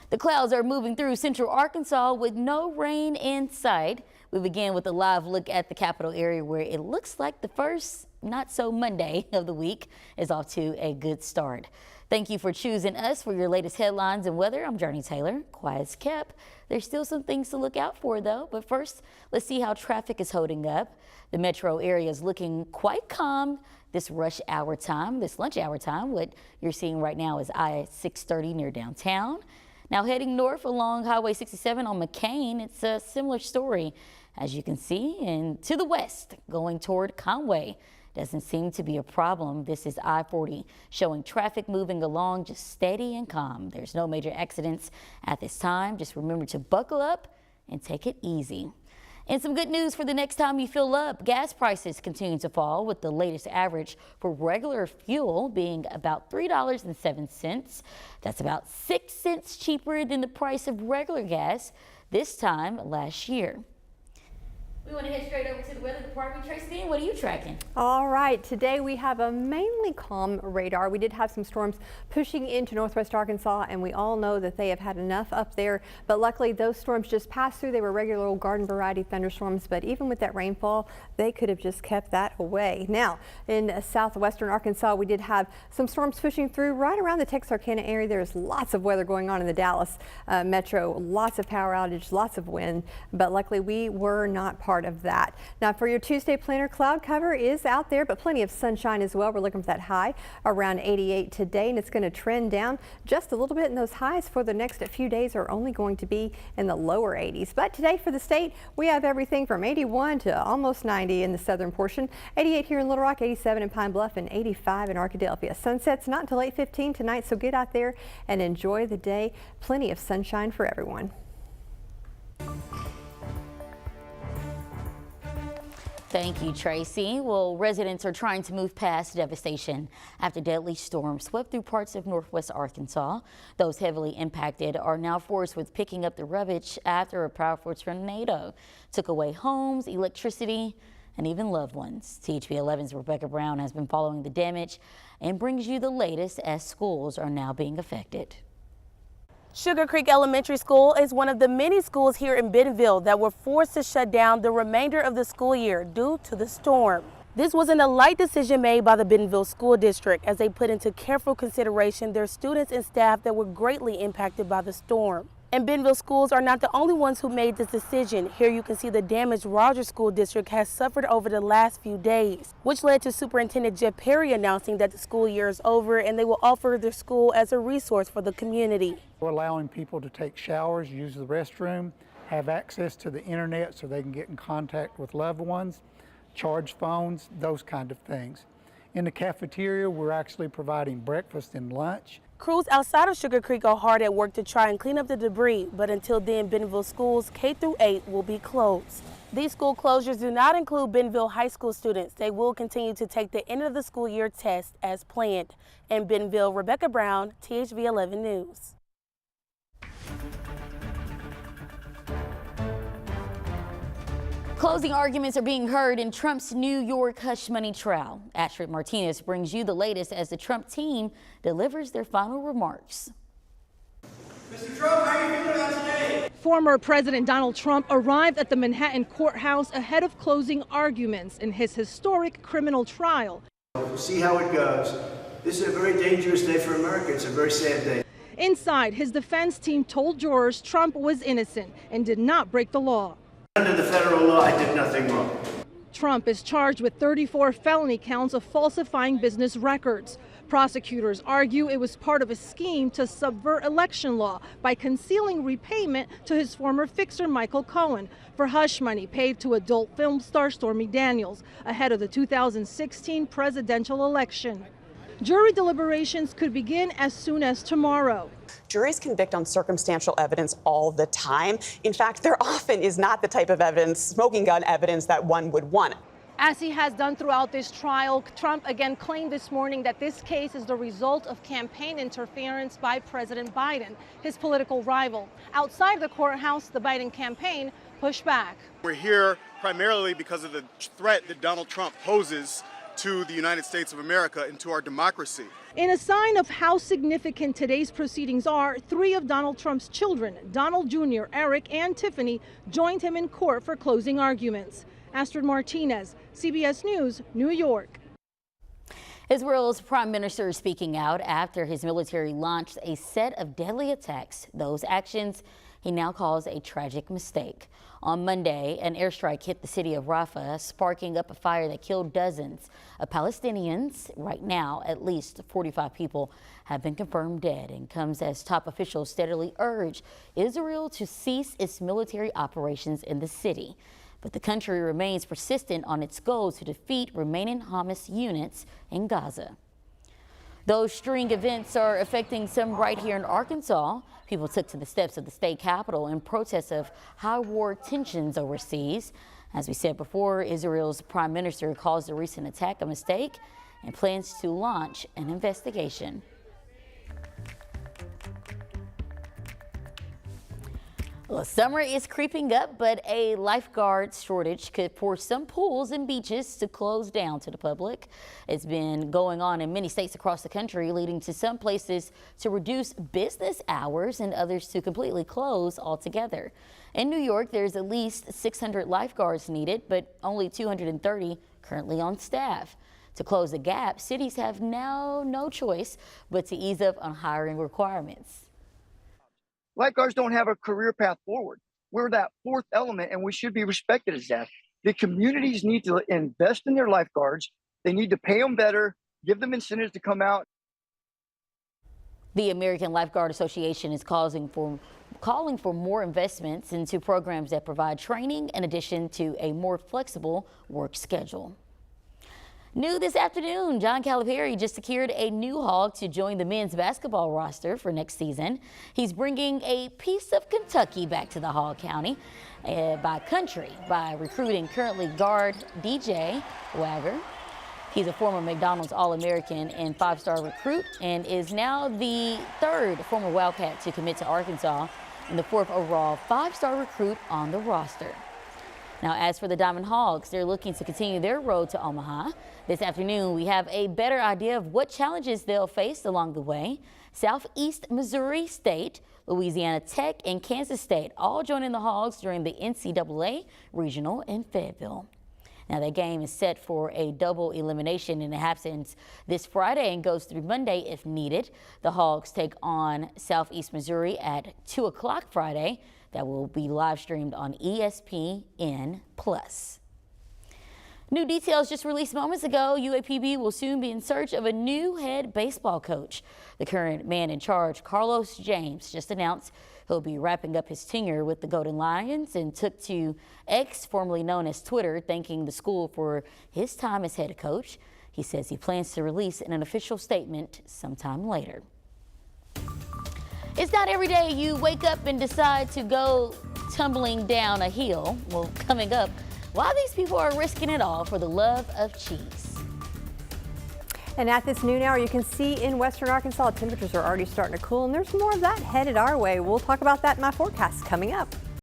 The clouds are moving through central Arkansas with no rain in sight. We begin with a live look at the capital area where it looks like the first not so Monday of the week is off to a good start. Thank you for choosing us for your latest headlines and weather. I'm Jurnee Taylor. Quiet as kept. There's still some things to look out for though. But first, let's see how traffic is holding up. The metro area is looking quite calm this lunch hour time. What you're seeing right now is I-630 near downtown. Now heading north along Highway 67 on McCain, it's a similar story, as you can see, and to the west going toward Conway. Doesn't seem to be a problem. This is I-40 showing traffic moving along just steady and calm. There's no major accidents at this time. Just remember to buckle up and take it easy. And some good news for the next time you fill up. Gas prices continue to fall, with the latest average for regular fuel being about $3.07. That's about 6 cents cheaper than the price of regular gas this time last year. We want to head straight over to the weather department. Tracy, what are you tracking? All right, today we have a mainly calm radar. We did have some storms pushing into northwest Arkansas, and we all know that they have had enough up there. But luckily, those storms just passed through. They were regular old garden variety thunderstorms, but even with that rainfall, they could have just kept that away. Now, in southwestern Arkansas, we did have some storms pushing through right around the Texarkana area. There's lots of weather going on in the Dallas metro, lots of power outage, lots of wind, but luckily we were not part of that. Now for your Tuesday planner, cloud cover is out there, but plenty of sunshine as well. We're looking for that high around 88 today, and it's going to trend down just a little bit, and those highs for the next few days are only going to be in the lower 80s. But today for the state, we have everything from 81 to almost 90 in the southern portion, 88 here in Little Rock, 87 in Pine Bluff, and 85 in Arkadelphia. Sunset's not until 8:15 tonight, so get out there and enjoy the day. Plenty of sunshine for everyone. Thank you, Tracy. Well, residents are trying to move past devastation after deadly storms swept through parts of northwest Arkansas. Those heavily impacted are now forced with picking up the rubbish after a powerful tornado took away homes, electricity, and even loved ones. THV 11's Rebecca Brown has been following the damage and brings you the latest as schools are now being affected. Sugar Creek Elementary School is one of the many schools here in Bentonville that were forced to shut down the remainder of the school year due to the storm. This wasn't a light decision made by the Bentonville School District, as they put into careful consideration their students and staff that were greatly impacted by the storm. And Bentonville schools are not the only ones who made this decision. Here you can see the damage Rogers School District has suffered over the last few days, which led to Superintendent Jeff Perry announcing that the school year is over and they will offer their school as a resource for the community. We're allowing people to take showers, use the restroom, have access to the internet so they can get in contact with loved ones, charge phones, those kind of things. In the cafeteria, we're actually providing breakfast and lunch. Crews outside of Sugar Creek are hard at work to try and clean up the debris, but until then, Bentonville schools K-8 will be closed. These school closures do not include Bentonville high school students. They will continue to take the end of the school year test as planned. In Bentonville, Rebecca Brown, THV 11 News. Closing arguments are being heard in Trump's New York hush money trial. Astrid Martinez brings you the latest as the Trump team delivers their final remarks. Mr. Trump, how are you feeling about today? Former President Donald Trump arrived at the Manhattan courthouse ahead of closing arguments in his historic criminal trial. We'll see how it goes. This is a very dangerous day for America. It's a very sad day. Inside, his defense team told jurors Trump was innocent and did not break the law. Under the federal law, I did nothing wrong. Trump is charged with 34 felony counts of falsifying business records. Prosecutors argue it was part of a scheme to subvert election law by concealing repayment to his former fixer Michael Cohen for hush money paid to adult film star Stormy Daniels ahead of the 2016 presidential election. Jury deliberations could begin as soon as tomorrow. Juries convict on circumstantial evidence all the time. In fact, there often is not the type of evidence, smoking gun evidence, that one would want. As he has done throughout this trial, Trump again claimed this morning that this case is the result of campaign interference by President Biden, his political rival. Outside the courthouse, the Biden campaign pushed back. We're here primarily because of the threat that Donald Trump poses to the United States of America and to our democracy. In a sign of how significant today's proceedings are, 3 of Donald Trump's children, Donald Jr., Eric, and Tiffany, joined him in court for closing arguments. Astrid Martinez, CBS News, New York. Israel's prime minister is speaking out after his military launched a set of deadly attacks. Those actions he now calls a tragic mistake. On Monday, an airstrike hit the city of Rafah, sparking up a fire that killed dozens of Palestinians. Right now, at least 45 people have been confirmed dead, and comes as top officials steadily urge Israel to cease its military operations in the city. But the country remains persistent on its goal to defeat remaining Hamas units in Gaza. Those string events are affecting some right here in Arkansas. People took to the steps of the state capitol in protest of high war tensions overseas. As we said before, Israel's prime minister calls the recent attack a mistake and plans to launch an investigation. Well, summer is creeping up, but a lifeguard shortage could force some pools and beaches to close down to the public. It's been going on in many states across the country, leading to some places to reduce business hours and others to completely close altogether. In New York, there's at least 600 lifeguards needed, but only 230 currently on staff. To close the gap, cities have now no choice but to ease up on hiring requirements. Lifeguards don't have a career path forward. We're that fourth element, and we should be respected as that. The communities need to invest in their lifeguards. They need to pay them better, give them incentives to come out. The American Lifeguard Association is calling for more investments into programs that provide training in addition to a more flexible work schedule. New this afternoon, John Calipari just secured a new Hog to join the men's basketball roster for next season. He's bringing a piece of Kentucky back to the Hog County by recruiting currently guard DJ Wagger. He's a former McDonald's All-American and 5-star recruit and is now the 3rd former Wildcat to commit to Arkansas and the 4th overall 5-star recruit on the roster. Now, as for the Diamond Hogs, they're looking to continue their road to Omaha. This afternoon, we have a better idea of what challenges they'll face along the way. Southeast Missouri State, Louisiana Tech, and Kansas State all joining the Hogs during the NCAA Regional in Fayetteville. Now, that game is set for a double elimination in the happens this Friday and goes through Monday if needed. The Hogs take on Southeast Missouri at 2 o'clock Friday. That will be live streamed on ESPN+. New details just released moments ago. UAPB will soon be in search of a new head baseball coach. The current man in charge, Carlos James, just announced he'll be wrapping up his tenure with the Golden Lions and took to X, formerly known as Twitter, thanking the school for his time as head coach. He says he plans to release an official statement sometime later. It's not every day you wake up and decide to go tumbling down a hill. Well, coming up, why these people are risking it all for the love of cheese. And at this noon hour, you can see in western Arkansas, temperatures are already starting to cool, and there's more of that headed our way. We'll talk about that in my forecast coming up.